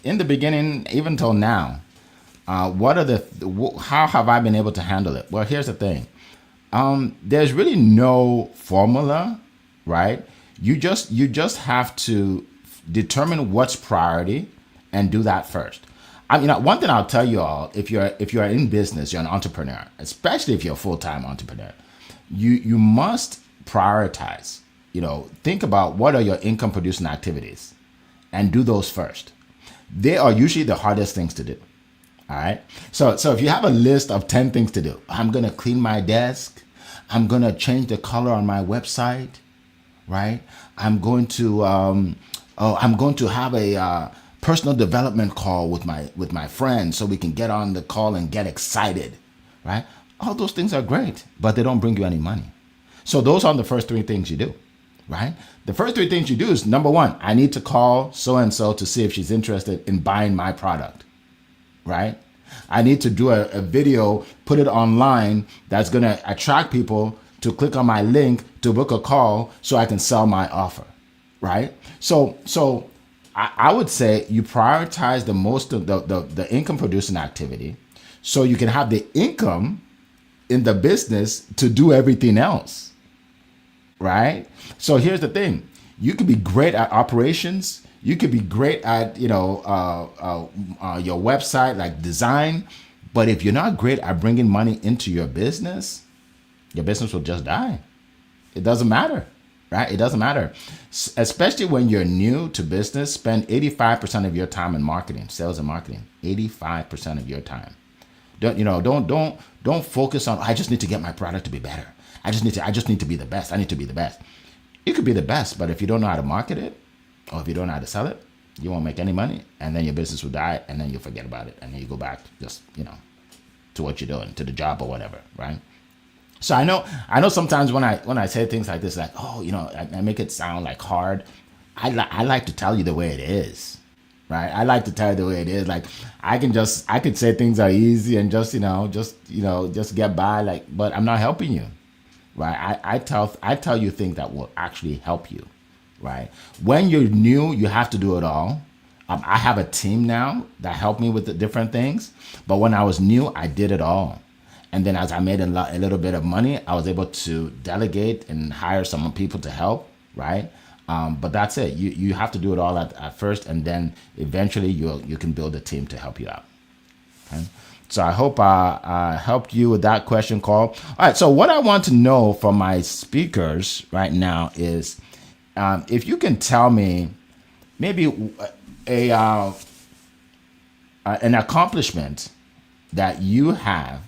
in the beginning, even till now, how have I been able to handle it? Well, here's the thing. There's really no formula, right? You just have to determine what's priority and do that first. One thing I'll tell you all, if you're in business, you're an entrepreneur, especially if you're a full-time entrepreneur, you must prioritize. Think about what are your income producing activities and do those first. They are usually the hardest things to do. All right. So if you have a list of 10 things to do, I'm going to clean my desk. I'm going to change the color on my website. Right. I'm going to have a personal development call with my friends so we can get on the call and get excited, right? All those things are great, but they don't bring you any money. So those are the first three things you do, right? The first three things you do is, number one, I need to call so-and-so to see if she's interested in buying my product, right? I need to do a video, put it online that's going to attract people to click on my link to book a call so I can sell my offer, right? So I would say you prioritize the most of the income producing activity so you can have the income in the business to do everything else, right? So here's the thing. You could be great at operations. You could be great at, your website, like design. But if you're not great at bringing money into your business will just die. It doesn't matter, right? It doesn't matter. Especially when you're new to business, spend 85% of your time in marketing, sales and marketing, 85% of your time. Don't focus on, I just need to get my product to be better. I just need to be the best. I need to be the best. You could be the best, but if you don't know how to market it, or if you don't know how to sell it, you won't make any money, and then your business will die, and then you'll forget about it, and then you go back just, to what you're doing, to the job or whatever, right? So I know sometimes when I say things like this, like, I make it sound like hard. I like to tell you the way it is, right? I like to tell you the way it is. Like I could say things are easy and just get by, like, but I'm not helping you, right? I tell you things that will actually help you, right? When you're new, you have to do it all. I have a team now that help me with the different things, but when I was new, I did it all. And then as I made a little bit of money, I was able to delegate and hire some people to help, right? But that's it. You have to do it all at first, and then eventually you can build a team to help you out. Okay? So I hope I helped you with that question, Carl. All right, so what I want to know from my speakers right now is if you can tell me maybe an accomplishment that you've had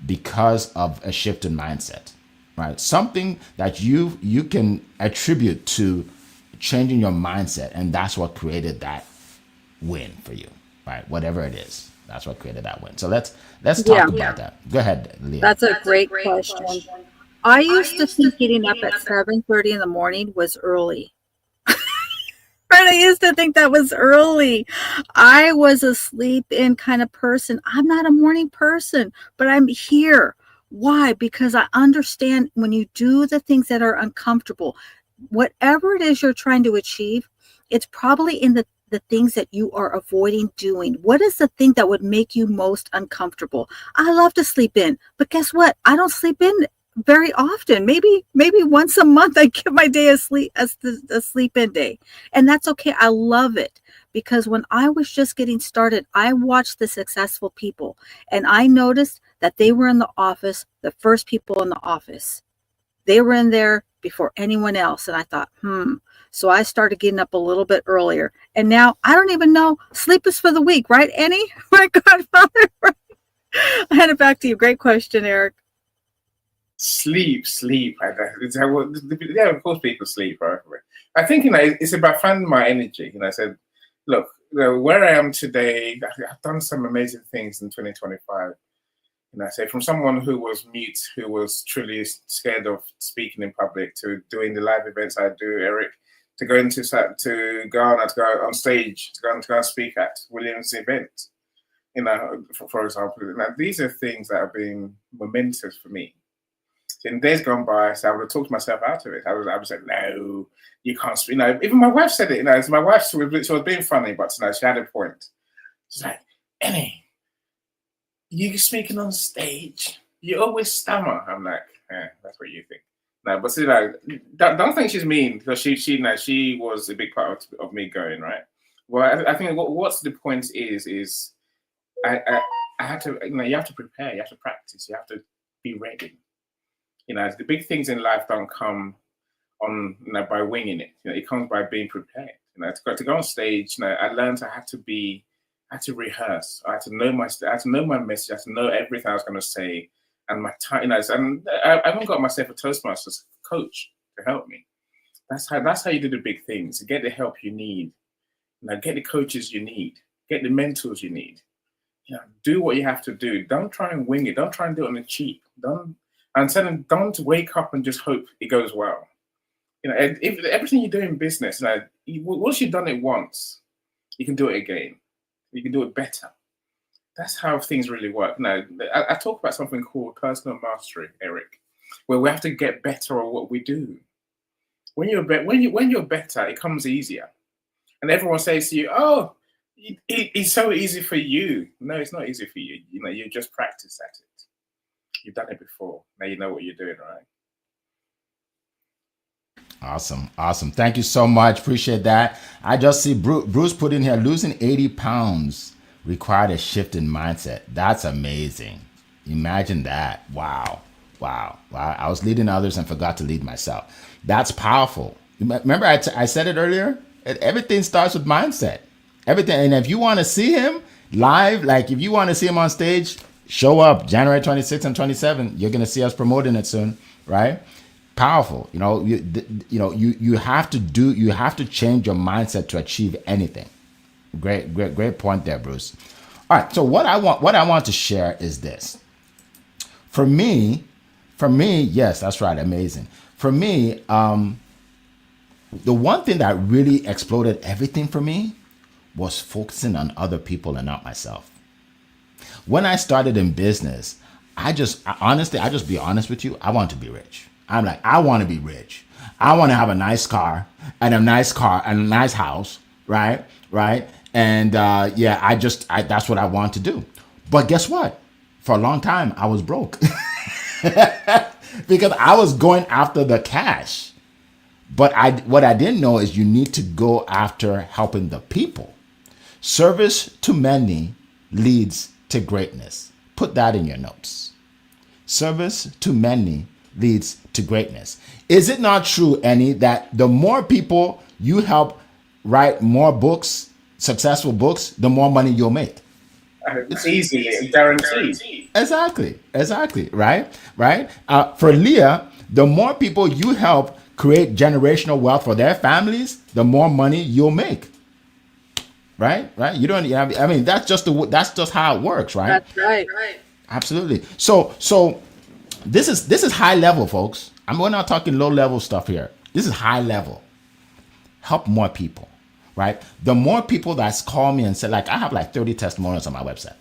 because of a shift in mindset, right? Something that you can attribute to changing your mindset, and that's what created that win for you, right? Whatever it is, that's what created that win. So let's talk about that. Go ahead, Leah. That's a great question. I used to think getting up at 7:30 in the morning was early. Right? I used to think that was early. I was a sleep-in kind of person. I'm not a morning person, but I'm here. Why? Because I understand when you do the things that are uncomfortable, whatever it is you're trying to achieve, it's probably in the things that you are avoiding doing. What is the thing that would make you most uncomfortable? I love to sleep in, but guess what? I don't sleep in very often. Maybe once a month I give my day a sleep-in day, and that's okay. I love it because when I was just getting started, I watched the successful people, and I noticed that they were in the office, the first people in the office. They were in there before anyone else, and I thought, So I started getting up a little bit earlier, and now I don't even know. Sleep is for the weak, right, Annie? My godfather. I hand it back to you. Great question, Eric. Sleep. Yeah, of course people sleep, right? I think, it's about finding my energy. I said, look, where I am today, I've done some amazing things in 2025. I say, from someone who was mute, who was truly scared of speaking in public, to doing the live events I do, Eric, to go on stage, to go and speak at Williams' event. For example, these are things that have been momentous for me. In days gone by, so I would have talked myself out of it. I would say, no, you can't speak. Even my wife said it. My wife, she was being funny, but she had a point. She's like, Annie, you speaking on stage, you always stammer. I'm like, that's what you think. No, but see, don't think she's mean, because she was a big part of me going, right. Well, I think what's the point is I had to, you have to prepare, you have to practice, you have to be ready. The big things in life don't come on by winging it. It comes by being prepared. To go on stage, I learned I had to rehearse. I had to know my message. I had to know everything I was going to say, and my time. And I even got myself a Toastmasters coach to help me. That's how you do the big things. To get the help you need. Now get the coaches you need, get the mentors you need. Do what you have to do. Don't try and wing it. Don't try and do it on the cheap. Don't wake up and just hope it goes well. If everything you do in business, once you've done it once, you can do it again. You can do it better. That's how things really work. Now, I talk about something called personal mastery, Eric, where we have to get better at what we do. When you're better, it comes easier. And everyone says to you, "Oh, it's so easy for you." No, it's not easy for you. You just practice at it. You've done it before. Now you know what you're doing, right? Awesome. Thank you so much. Appreciate that. I just see Bruce put in here, losing 80 pounds required a shift in mindset. That's amazing. Imagine that. Wow. I was leading others and forgot to lead myself. That's powerful. Remember I said it earlier? Everything starts with mindset. Everything. And if you want to see him live, like if you want to see him on stage, show up January 26th and 27th. You're going to see us promoting it soon, right? Powerful. You have to change your mindset to achieve anything. Great point there, Bruce. All right. So what I want to share is this. For me, yes, that's right. Amazing. For me, the one thing that really exploded everything for me was focusing on other people and not myself. When I started in business, I just be honest with you, I want to be rich. I'm like, I want to be rich. I want to have a nice car and a nice house, right? And that's what I want to do. But guess what? For a long time, I was broke because I was going after the cash. But what I didn't know is you need to go after helping the people. Service to many leads to greatness. Put that in your notes. Service to many leads to greatness. Is it not true, Annie, that the more people you help write more books, successful books, the more money you'll make? It's easy, guaranteed. Exactly, right? For Leah, the more people you help create generational wealth for their families, the more money you'll make. Right? You don't. I mean, that's just how it works, right? That's right. Absolutely. So this is high level, folks. We're not talking low level stuff here. This is high level. Help more people, right? The more people that's called me and said, like, I have like 30 testimonials on my website.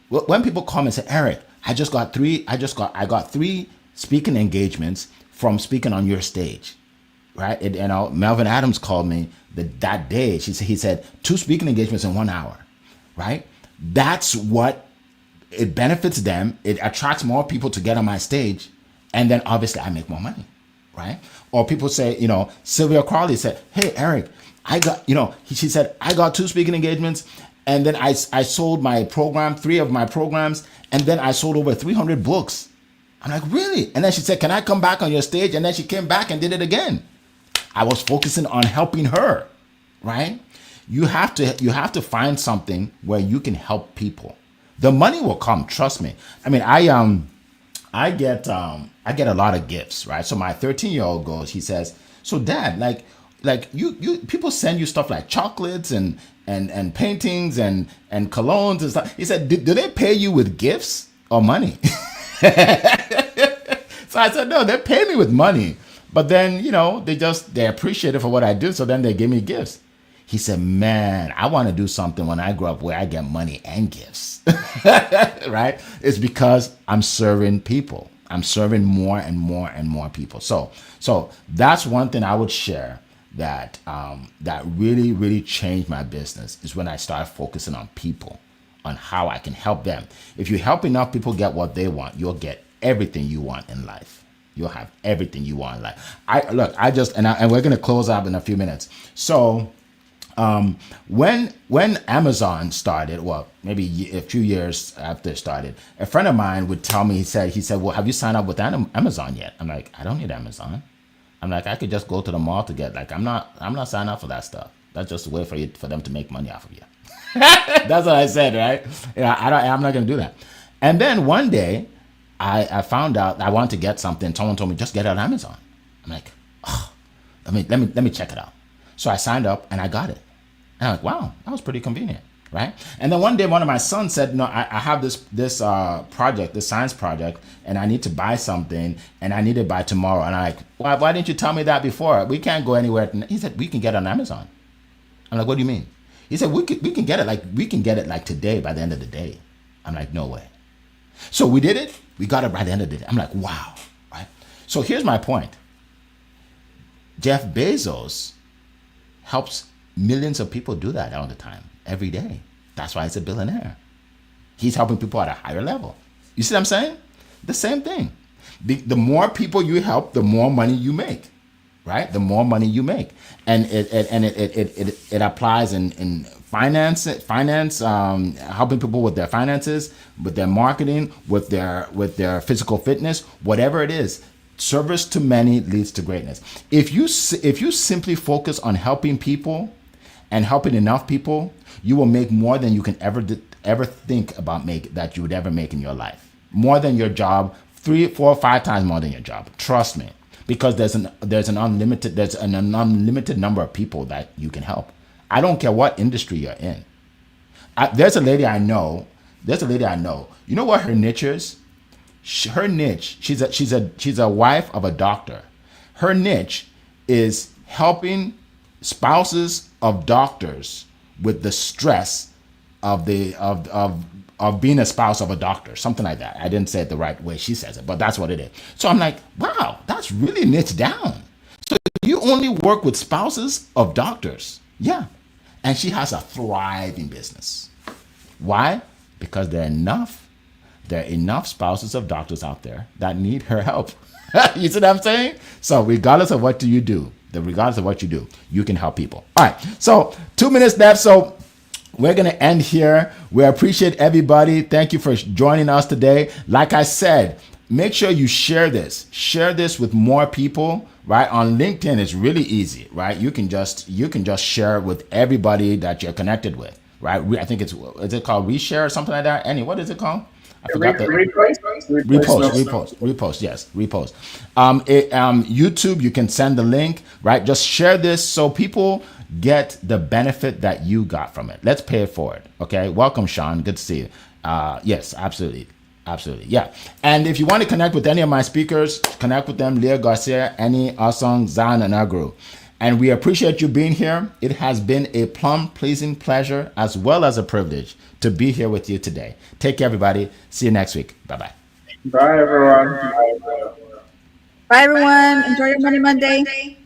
When people call me and say, Eric, I got three speaking engagements from speaking on your stage, right? Melvin Adams called me that day. He said 2 speaking engagements in 1 hour, right? That's what it benefits them. It attracts more people to get on my stage, and then obviously I make more money, right? Or people say, Sylvia Crawley said, hey, Eric, she said, I got 2 speaking engagements, and then I sold my program, 3 of my programs, and then I sold over 300 books. I'm like, really? And then she said, can I come back on your stage? And then she came back and did it again. I was focusing on helping her, right? You have to find something where you can help people. The money will come, trust me. I mean, I get a lot of gifts, right? So my 13-year-old goes, he says, so Dad, like you people send you stuff like chocolates and paintings and colognes and stuff. He said, do they pay you with gifts or money? So I said, no, they pay me with money. But then, they appreciate it for what I do. So then they give me gifts. He said, man, I want to do something when I grow up where I get money and gifts, right? It's because I'm serving people. I'm serving more and more and more people. So that's one thing I would share that really, really changed my business is when I started focusing on people, on how I can help them. If you help enough people get what they want, you'll get everything you want in life. You'll have everything you want in life. And we're going to close up in a few minutes. So when Amazon started, well, maybe a few years after it started, a friend of mine would tell me, he said, well, have you signed up with Amazon yet? I'm like, I don't need Amazon. I'm like, I could just go to the mall to get, I'm not signing up for that stuff. That's just a way for them to make money off of you. That's what I said, right? I'm not going to do that. And then one day I found out I wanted to get something. Someone told me, just get it on Amazon. I'm like, let me check it out. So I signed up and I got it. And I'm like, wow, that was pretty convenient, right? And then one day, one of my sons said, no, I have this project, this science project, and I need to buy something, and I need it by tomorrow. And I'm like, why didn't you tell me that before? We can't go anywhere. He said, we can get it on Amazon. I'm like, what do you mean? He said, we can get it like today, by the end of the day. I'm like, no way. So we did it. We got it by the end of the day. I'm like, wow, right? So here's my point. Jeff Bezos helps millions of people do that all the time, every day. That's why he's a billionaire. He's helping people at a higher level. You see what I'm saying? The same thing. The more people you help, the more money you make, right? The more money you make, and it applies in finance, helping people with their finances, with their marketing, with their physical fitness, whatever it is. Service to many leads to greatness. If you simply focus on helping people and helping enough people, you will make more than you can ever think about that you would ever make in your life. More than your job, 3, 4, 5 times more than your job. Trust me, because there's an unlimited number of people that you can help. I don't care what industry you're in. There's a lady I know. You know what her niche is? Her niche. She's a wife of a doctor. Her niche is helping spouses of doctors with the stress of being a spouse of a doctor, something like that. I didn't say it the right way she says it, but that's what it is. So I'm like, wow, that's really niche down. So you only work with spouses of doctors. Yeah. And she has a thriving business. Why? Because there are enough spouses of doctors out there that need her help. You see what I'm saying? So regardless of what you do, you can help people. All right. So 2 minutes left. So we're going to end here. We appreciate everybody. Thank you for joining us today. Like I said, make sure you share this. Share this with more people, right? On LinkedIn, it's really easy, right? You can just share with everybody that you're connected with, right? I think is it called reshare or something like that? Annie, what is it called? I forgot that. Repost. Yes, repost. YouTube, you can send the link, right? Just share this so people get the benefit that you got from it. Let's pay it forward. Okay. Welcome, Sean. Good to see you. Yes, absolutely. Yeah. And if you want to connect with any of my speakers, connect with them, Leah Garcia, Annie, Asong, Zan, and Agru. And we appreciate you being here. It has been a plum-pleasing pleasure as well as a privilege to be here with you today. Take care, everybody. See you next week. Bye-bye. Bye, everyone. Bye, everyone. Enjoy your Monday Monday.